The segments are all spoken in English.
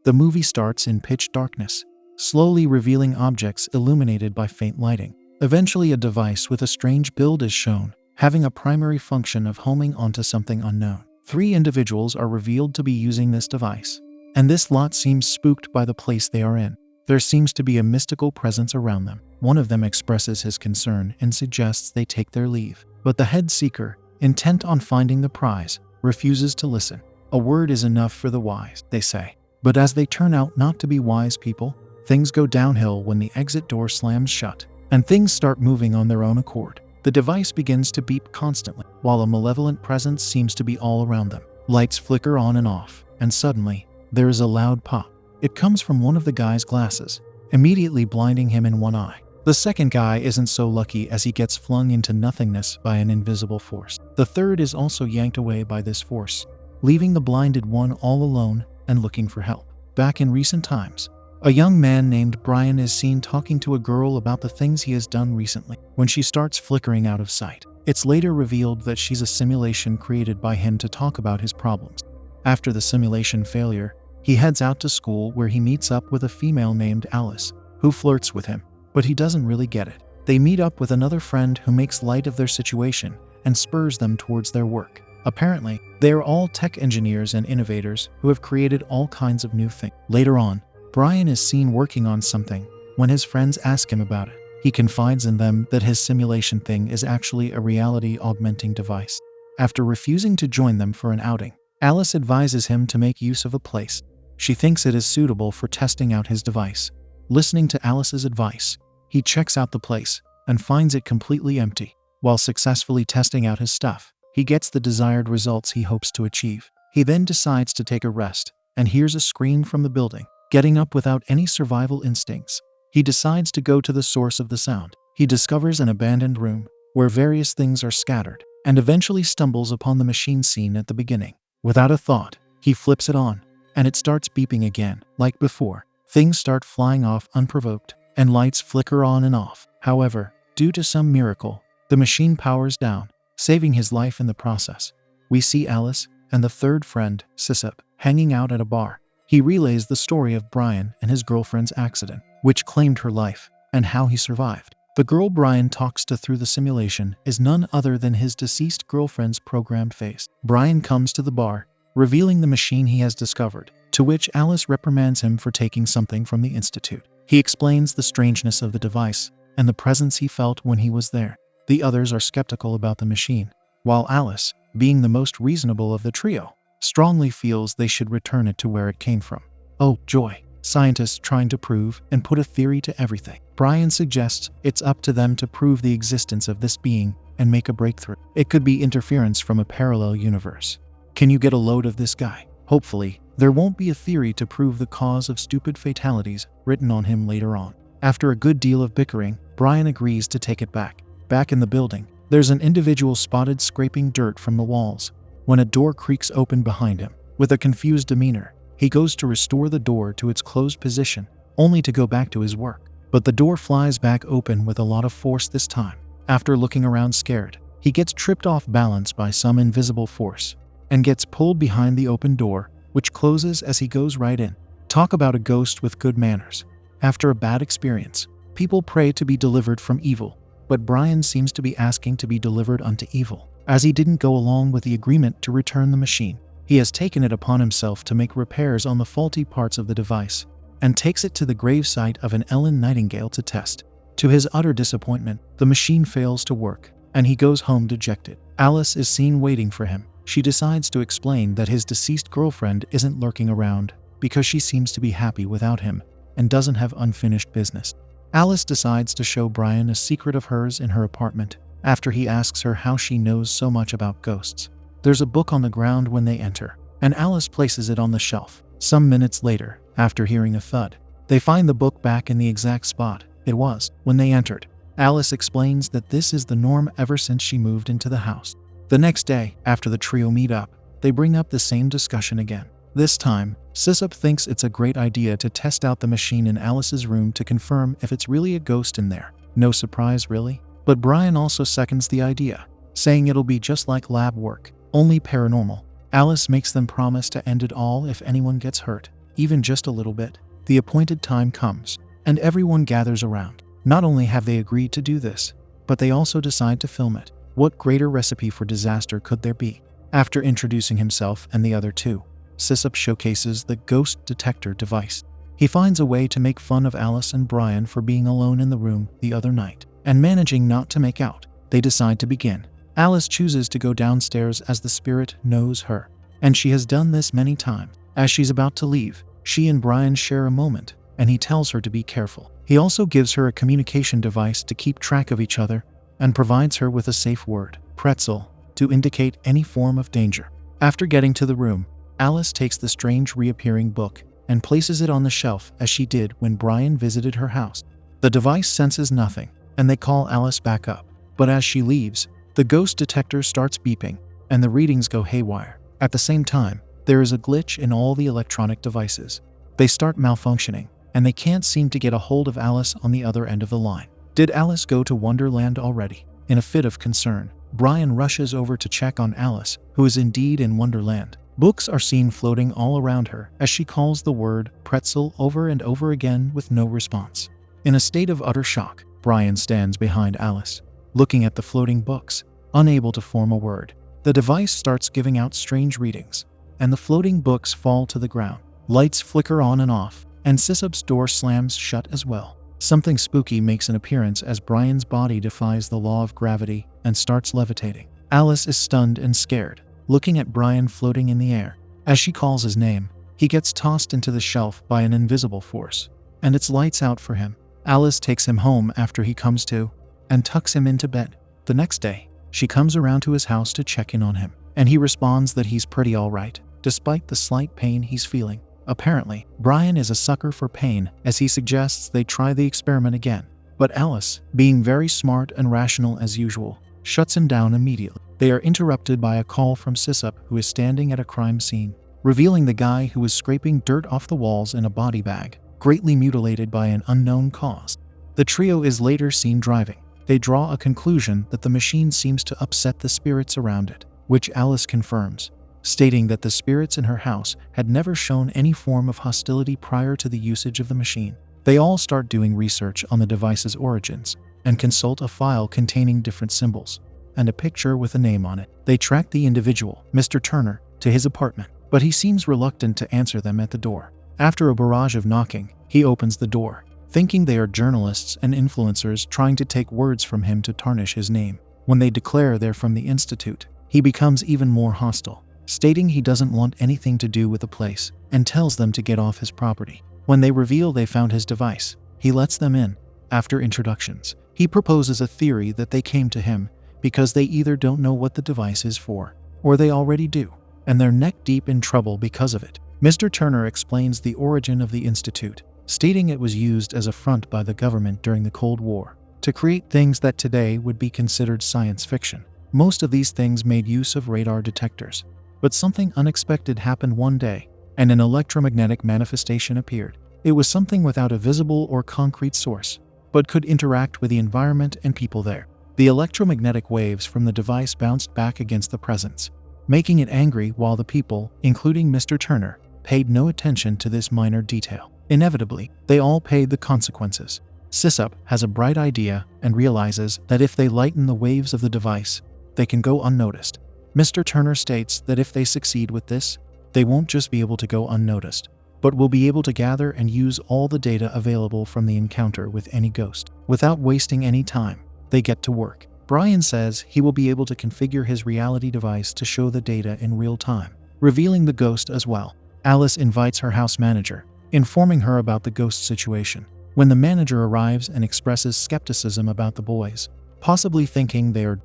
The movie starts in pitch darkness, slowly revealing objects illuminated by faint lighting. Eventually, a device with a strange build is shown, having a primary function of homing onto something unknown. 3 individuals are revealed to be using this device, and this lot seems spooked by the place they are in. There seems to be a mystical presence around them. One of them expresses his concern and suggests they take their leave, but the head seeker, intent on finding the prize, refuses to listen. A word is enough for the wise, they say. But as they turn out not to be wise people, things go downhill when the exit door slams shut, and things start moving on their own accord. The device begins to beep constantly, while a malevolent presence seems to be all around them. Lights flicker on and off, and suddenly, there is a loud pop. It comes from one of the guy's glasses, immediately blinding him in one eye. The second guy isn't so lucky as he gets flung into nothingness by an invisible force. The third is also yanked away by this force, leaving the blinded one all alone and looking for help. Back in recent times, a young man named Brian is seen talking to a girl about the things he has done recently. When she starts flickering out of sight, it's later revealed that she's a simulation created by him to talk about his problems. After the simulation failure, he heads out to school where he meets up with a female named Alice, who flirts with him, but he doesn't really get it. They meet up with another friend who makes light of their situation and spurs them towards their work. Apparently, they are all tech engineers and innovators who have created all kinds of new things. Later on, Brian is seen working on something when his friends ask him about it. He confides in them that his simulation thing is actually a reality-augmenting device. After refusing to join them for an outing, Alice advises him to make use of a place. She thinks it is suitable for testing out his device. Listening to Alice's advice, he checks out the place and finds it completely empty. While successfully testing out his stuff, he gets the desired results he hopes to achieve. He then decides to take a rest and hears a scream from the building. Getting up without any survival instincts, he decides to go to the source of the sound. He discovers an abandoned room where various things are scattered and eventually stumbles upon the machine scene at the beginning. Without a thought, he flips it on, and it starts beeping again. Like before, things start flying off unprovoked, and lights flicker on and off. However, due to some miracle, the machine powers down, saving his life in the process. We see Alice and the third friend, Sissup, hanging out at a bar. He relays the story of Brian and his girlfriend's accident, which claimed her life, and how he survived. The girl Brian talks to through the simulation is none other than his deceased girlfriend's programmed face. Brian comes to the bar, revealing the machine he has discovered, to which Alice reprimands him for taking something from the institute. He explains the strangeness of the device and the presence he felt when he was there. The others are skeptical about the machine, while Alice, being the most reasonable of the trio, strongly feels they should return it to where it came from. Oh, joy. Scientists trying to prove and put a theory to everything. Brian suggests it's up to them to prove the existence of this being and make a breakthrough. It could be interference from a parallel universe. Can you get a load of this guy? Hopefully, there won't be a theory to prove the cause of stupid fatalities written on him later on. After a good deal of bickering, Brian agrees to take it back. Back in the building, there's an individual spotted scraping dirt from the walls when a door creaks open behind him. With a confused demeanor, he goes to restore the door to its closed position, only to go back to his work. But the door flies back open with a lot of force this time. After looking around scared, he gets tripped off balance by some invisible force and gets pulled behind the open door, which closes as he goes right in. Talk about a ghost with good manners. After a bad experience, people pray to be delivered from evil, but Brian seems to be asking to be delivered unto evil, as he didn't go along with the agreement to return the machine. He has taken it upon himself to make repairs on the faulty parts of the device and takes it to the gravesite of an Ellen Nightingale to test. To his utter disappointment, the machine fails to work, and he goes home dejected. Alice is seen waiting for him. She decides to explain that his deceased girlfriend isn't lurking around because she seems to be happy without him and doesn't have unfinished business. Alice decides to show Brian a secret of hers in her apartment after he asks her how she knows so much about ghosts. There's a book on the ground when they enter, and Alice places it on the shelf. Some minutes later, after hearing a thud, they find the book back in the exact spot it was when they entered. Alice explains that this is the norm ever since she moved into the house. The next day, after the trio meet up, they bring up the same discussion again. This time, Sissup thinks it's a great idea to test out the machine in Alice's room to confirm if it's really a ghost in there. No surprise, really. But Brian also seconds the idea, saying it'll be just like lab work, only paranormal. Alice makes them promise to end it all if anyone gets hurt. even just a little bit. The appointed time comes, and everyone gathers around. Not only have they agreed to do this, but they also decide to film it. What greater recipe for disaster could there be? After introducing himself and the other two, Sisup showcases the ghost detector device. He finds a way to make fun of Alice and Brian for being alone in the room the other night, and managing not to make out. They decide to begin. Alice chooses to go downstairs as the spirit knows her, and she has done this many times. As she's about to leave, she and Brian share a moment, and he tells her to be careful. He also gives her a communication device to keep track of each other, and provides her with a safe word, pretzel, to indicate any form of danger. After getting to the room, Alice takes the strange reappearing book and places it on the shelf as she did when Brian visited her house. The device senses nothing, and they call Alice back up. But as she leaves, the ghost detector starts beeping, and the readings go haywire. At the same time, there is a glitch in all the electronic devices. They start malfunctioning, and they can't seem to get a hold of Alice on the other end of the line. Did Alice go to Wonderland already? In a fit of concern, Brian rushes over to check on Alice, who is indeed in Wonderland. Books are seen floating all around her as she calls the word pretzel over and over again with no response. In a state of utter shock, Brian stands behind Alice, looking at the floating books, unable to form a word. The device starts giving out strange readings, and the floating books fall to the ground. Lights flicker on and off, and Sisup's door slams shut as well. Something spooky makes an appearance as Brian's body defies the law of gravity and starts levitating. Alice is stunned and scared, looking at Brian floating in the air. As she calls his name, he gets tossed into the shelf by an invisible force, and it's lights out for him. Alice takes him home after he comes to, and tucks him into bed. The next day, she comes around to his house to check in on him, and he responds that he's pretty alright, despite the slight pain he's feeling. Apparently, Brian is a sucker for pain, as he suggests they try the experiment again. But Alice, being very smart and rational as usual, shuts him down immediately. They are interrupted by a call from Sisup, who is standing at a crime scene, revealing the guy who was scraping dirt off the walls in a body bag, greatly mutilated by an unknown cause. The trio is later seen driving. They draw a conclusion that the machine seems to upset the spirits around it, which Alice confirms, stating that the spirits in her house had never shown any form of hostility prior to the usage of the machine. They all start doing research on the device's origins, and consult a file containing different symbols, and a picture with a name on it. They track the individual, Mr. Turner, to his apartment, but he seems reluctant to answer them at the door. After a barrage of knocking, he opens the door, thinking they are journalists and influencers trying to take words from him to tarnish his name. When they declare they're from the Institute, he becomes even more hostile, stating he doesn't want anything to do with the place, and tells them to get off his property. When they reveal they found his device, he lets them in. After introductions, he proposes a theory that they came to him because they either don't know what the device is for, or they already do, and they're neck deep in trouble because of it. Mr. Turner explains the origin of the Institute, stating it was used as a front by the government during the Cold War to create things that today would be considered science fiction. Most of these things made use of radar detectors. But something unexpected happened one day, and an electromagnetic manifestation appeared. It was something without a visible or concrete source, but could interact with the environment and people there. The electromagnetic waves from the device bounced back against the presence, making it angry, while the people, including Mr. Turner, paid no attention to this minor detail. Inevitably, they all paid the consequences. Sisup has a bright idea and realizes that if they lighten the waves of the device, they can go unnoticed. Mr. Turner states that if they succeed with this, they won't just be able to go unnoticed, but will be able to gather and use all the data available from the encounter with any ghost. Without wasting any time, they get to work. Brian says he will be able to configure his reality device to show the data in real time, revealing the ghost as well. Alice invites her house manager, informing her about the ghost situation. When the manager arrives and expresses skepticism about the boys, possibly thinking they are,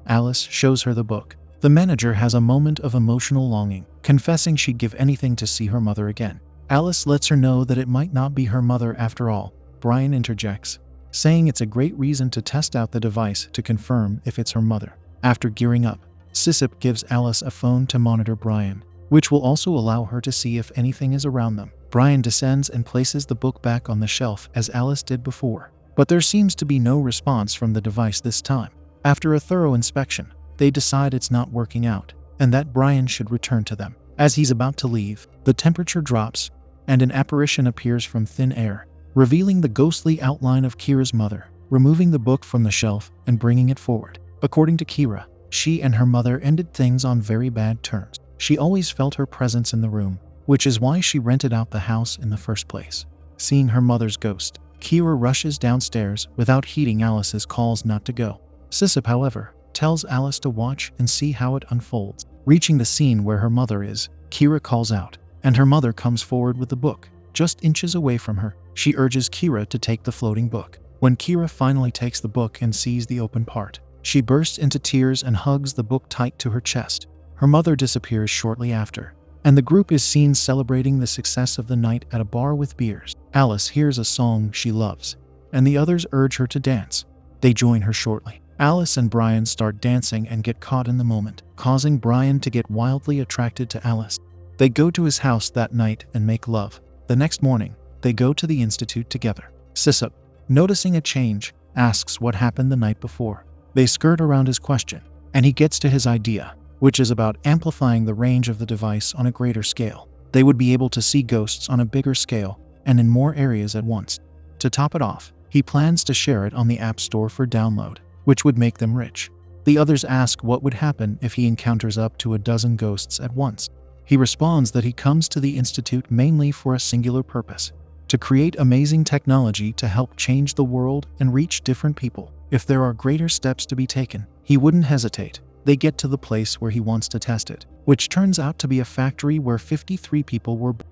Alice shows her the book. The manager has a moment of emotional longing, confessing she'd give anything to see her mother again. Alice lets her know that it might not be her mother after all. Brian interjects, saying it's a great reason to test out the device to confirm if it's her mother. After gearing up, Sisup gives Alice a phone to monitor Brian, which will also allow her to see if anything is around them. Brian descends and places the book back on the shelf as Alice did before, but there seems to be no response from the device this time. After a thorough inspection, they decide it's not working out, and that Brian should return to them. As he's about to leave, the temperature drops, and an apparition appears from thin air, revealing the ghostly outline of Kira's mother, removing the book from the shelf and bringing it forward. According to Kira, she and her mother ended things on very bad terms. She always felt her presence in the room, which is why she rented out the house in the first place. Seeing her mother's ghost, Kira rushes downstairs without heeding Alice's calls not to go. Sissip, however, tells Alice to watch and see how it unfolds. Reaching the scene where her mother is, Kira calls out, and her mother comes forward with the book, just inches away from her. She urges Kira to take the floating book. When Kira finally takes the book and sees the open part, she bursts into tears and hugs the book tight to her chest. Her mother disappears shortly after, and the group is seen celebrating the success of the night at a bar with beers. Alice hears a song she loves, and the others urge her to dance. They join her shortly. Alice and Brian start dancing and get caught in the moment, causing Brian to get wildly attracted to Alice. They go to his house that night and make love. The next morning, they go to the institute together. Sissip, noticing a change, asks what happened the night before. They skirt around his question, and he gets to his idea, which is about amplifying the range of the device on a greater scale. They would be able to see ghosts on a bigger scale and in more areas at once. To top it off, he plans to share it on the App Store for download, which would make them rich. The others ask what would happen if he encounters up to a dozen ghosts at once. He responds that he comes to the Institute mainly for a singular purpose: to create amazing technology to help change the world and reach different people. If there are greater steps to be taken, he wouldn't hesitate. They get to the place where he wants to test it, which turns out to be a factory where 53 people were born.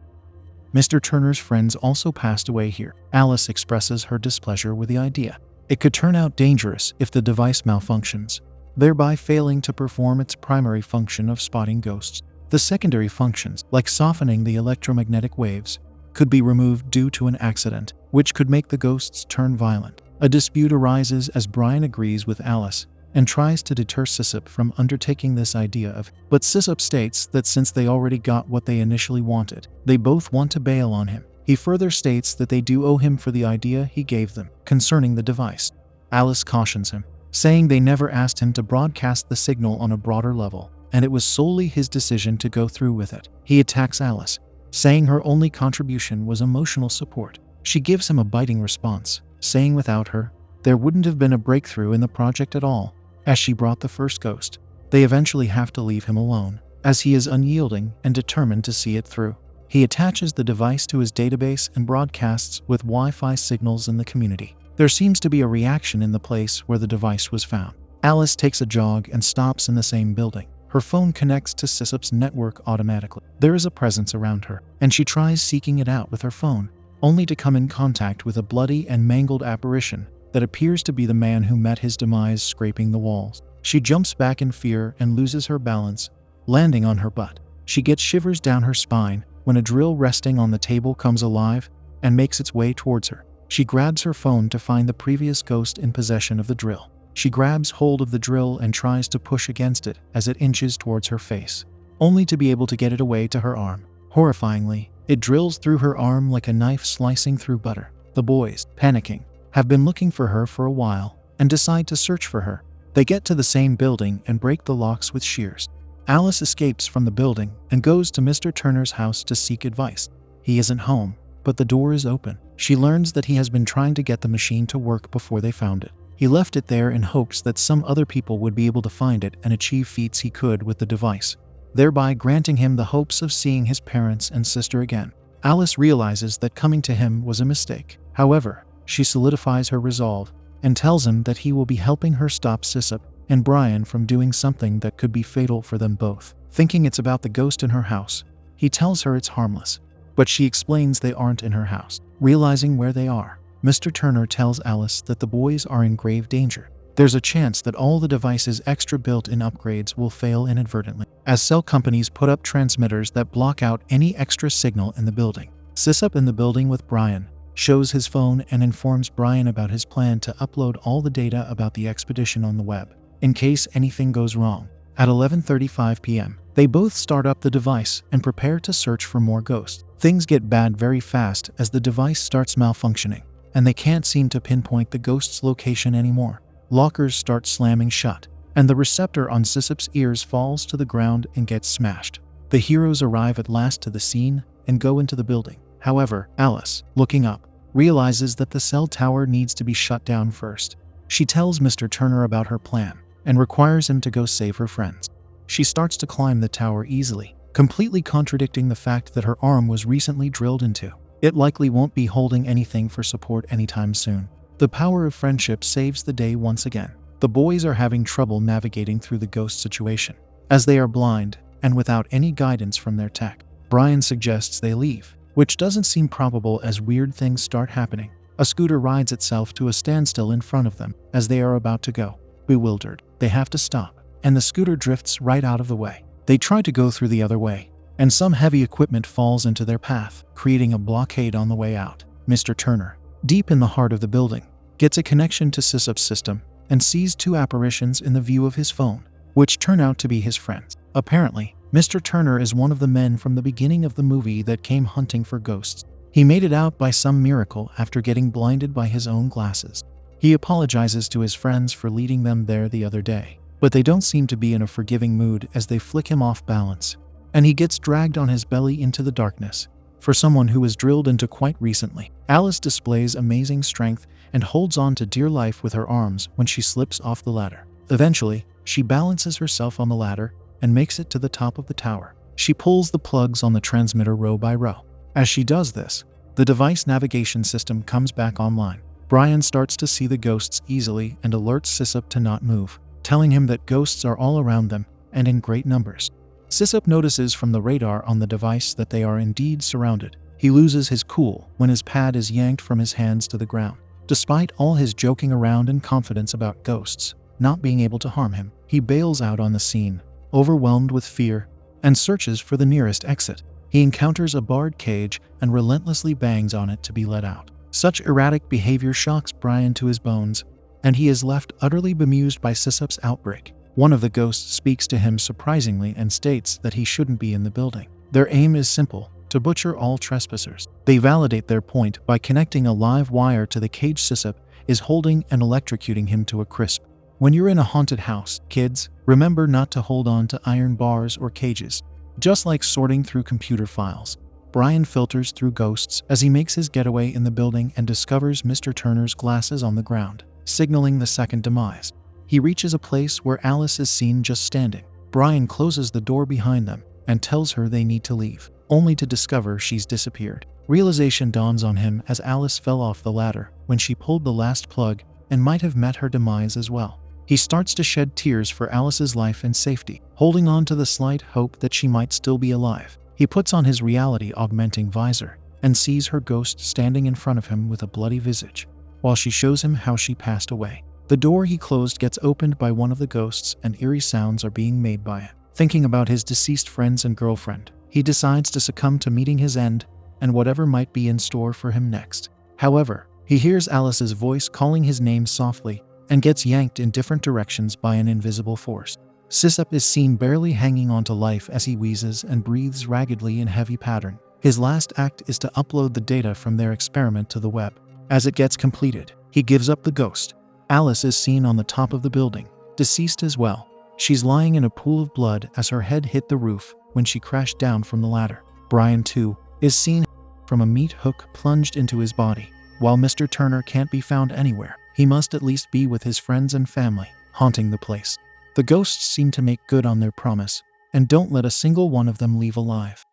Mr. Turner's friends also passed away here. Alice expresses her displeasure with the idea. It could turn out dangerous if the device malfunctions, thereby failing to perform its primary function of spotting ghosts. The secondary functions, like softening the electromagnetic waves, could be removed due to an accident, which could make the ghosts turn violent. A dispute arises as Brian agrees with Alice and tries to deter Sissip from undertaking this idea but Sissip states that since they already got what they initially wanted, they both want to bail on him. He further states that they do owe him for the idea he gave them concerning the device. Alice cautions him, saying they never asked him to broadcast the signal on a broader level, and it was solely his decision to go through with it. He attacks Alice, saying her only contribution was emotional support. She gives him a biting response, saying without her, there wouldn't have been a breakthrough in the project at all, as she brought the first ghost. They eventually have to leave him alone, as he is unyielding and determined to see it through. He attaches the device to his database and broadcasts with Wi-Fi signals in the community. There seems to be a reaction in the place where the device was found. Alice takes a jog and stops in the same building. Her phone connects to Sissip's network automatically. There is a presence around her, and she tries seeking it out with her phone, only to come in contact with a bloody and mangled apparition that appears to be the man who met his demise scraping the walls. She jumps back in fear and loses her balance, landing on her butt. She gets shivers down her spine when a drill resting on the table comes alive and makes its way towards her. She grabs her phone to find the previous ghost in possession of the drill. She grabs hold of the drill and tries to push against it as it inches towards her face, only to be able to get it away to her arm. Horrifyingly, it drills through her arm like a knife slicing through butter. The boys, panicking, have been looking for her for a while and decide to search for her. They get to the same building and break the locks with shears. Alice escapes from the building and goes to Mr. Turner's house to seek advice. He isn't home, but the door is open. She learns that he has been trying to get the machine to work before they found it. He left it there in hopes that some other people would be able to find it and achieve feats he could with the device, thereby granting him the hopes of seeing his parents and sister again. Alice realizes that coming to him was a mistake. However, she solidifies her resolve and tells him that he will be helping her stop Sissip and Brian from doing something that could be fatal for them both. Thinking it's about the ghost in her house, he tells her it's harmless, but she explains they aren't in her house. Realizing where they are, Mr. Turner tells Alice that the boys are in grave danger. There's a chance that all the device's extra built-in upgrades will fail inadvertently, as cell companies put up transmitters that block out any extra signal in the building. Sissip in the building with Brian shows his phone and informs Brian about his plan to upload all the data about the expedition on the web, in case anything goes wrong. At 11:35 p.m., they both start up the device and prepare to search for more ghosts. Things get bad very fast as the device starts malfunctioning, and they can't seem to pinpoint the ghost's location anymore. Lockers start slamming shut, and the receptor on Sissip's ears falls to the ground and gets smashed. The heroes arrive at last to the scene and go into the building. However, Alice, looking up, realizes that the cell tower needs to be shut down first. She tells Mr. Turner about her plan and requires him to go save her friends. She starts to climb the tower easily, completely contradicting the fact that her arm was recently drilled into. It likely won't be holding anything for support anytime soon. The power of friendship saves the day once again. The boys are having trouble navigating through the ghost situation, as they are blind and without any guidance from their tech. Brian suggests they leave, which doesn't seem probable as weird things start happening. A scooter rides itself to a standstill in front of them as they are about to go. Bewildered, they have to stop, and the scooter drifts right out of the way. They try to go through the other way, and some heavy equipment falls into their path, creating a blockade on the way out. Mr. Turner, deep in the heart of the building, gets a connection to Sysup's system and sees two apparitions in the view of his phone, which turn out to be his friends. Apparently, Mr. Turner is one of the men from the beginning of the movie that came hunting for ghosts. He made it out by some miracle after getting blinded by his own glasses. He apologizes to his friends for leading them there the other day, but they don't seem to be in a forgiving mood as they flick him off balance, and he gets dragged on his belly into the darkness. For someone who was drilled into quite recently, Alice displays amazing strength and holds on to dear life with her arms when she slips off the ladder. Eventually, she balances herself on the ladder and makes it to the top of the tower. She pulls the plugs on the transmitter row by row. As she does this, the device navigation system comes back online. Brian starts to see the ghosts easily and alerts Sisup to not move, telling him that ghosts are all around them and in great numbers. Sisup notices from the radar on the device that they are indeed surrounded. He loses his cool when his pad is yanked from his hands to the ground. Despite all his joking around and confidence about ghosts not being able to harm him, he bails out on the scene, overwhelmed with fear, and searches for the nearest exit. He encounters a barred cage and relentlessly bangs on it to be let out. Such erratic behavior shocks Brian to his bones, and he is left utterly bemused by Sisup's outbreak. One of the ghosts speaks to him surprisingly and states that he shouldn't be in the building. Their aim is simple: to butcher all trespassers. They validate their point by connecting a live wire to the cage Sisup is holding and electrocuting him to a crisp. When you're in a haunted house, kids, remember not to hold on to iron bars or cages. Just like sorting through computer files, Brian filters through ghosts as he makes his getaway in the building and discovers Mr. Turner's glasses on the ground, signaling the second demise. He reaches a place where Alice is seen just standing. Brian closes the door behind them and tells her they need to leave, only to discover she's disappeared. Realization dawns on him as Alice fell off the ladder when she pulled the last plug and might have met her demise as well. He starts to shed tears for Alice's life and safety, holding on to the slight hope that she might still be alive. He puts on his reality-augmenting visor and sees her ghost standing in front of him with a bloody visage, while she shows him how she passed away. The door he closed gets opened by one of the ghosts and eerie sounds are being made by it. Thinking about his deceased friends and girlfriend, he decides to succumb to meeting his end and whatever might be in store for him next. However, he hears Alice's voice calling his name softly and gets yanked in different directions by an invisible force. Sisup is seen barely hanging on to life as he wheezes and breathes raggedly in heavy pattern. His last act is to upload the data from their experiment to the web. As it gets completed, he gives up the ghost. Alice is seen on the top of the building, deceased as well. She's lying in a pool of blood as her head hit the roof when she crashed down from the ladder. Brian, too, is seen from a meat hook plunged into his body. While Mr. Turner can't be found anywhere, he must at least be with his friends and family, haunting the place. The ghosts seem to make good on their promise and don't let a single one of them leave alive.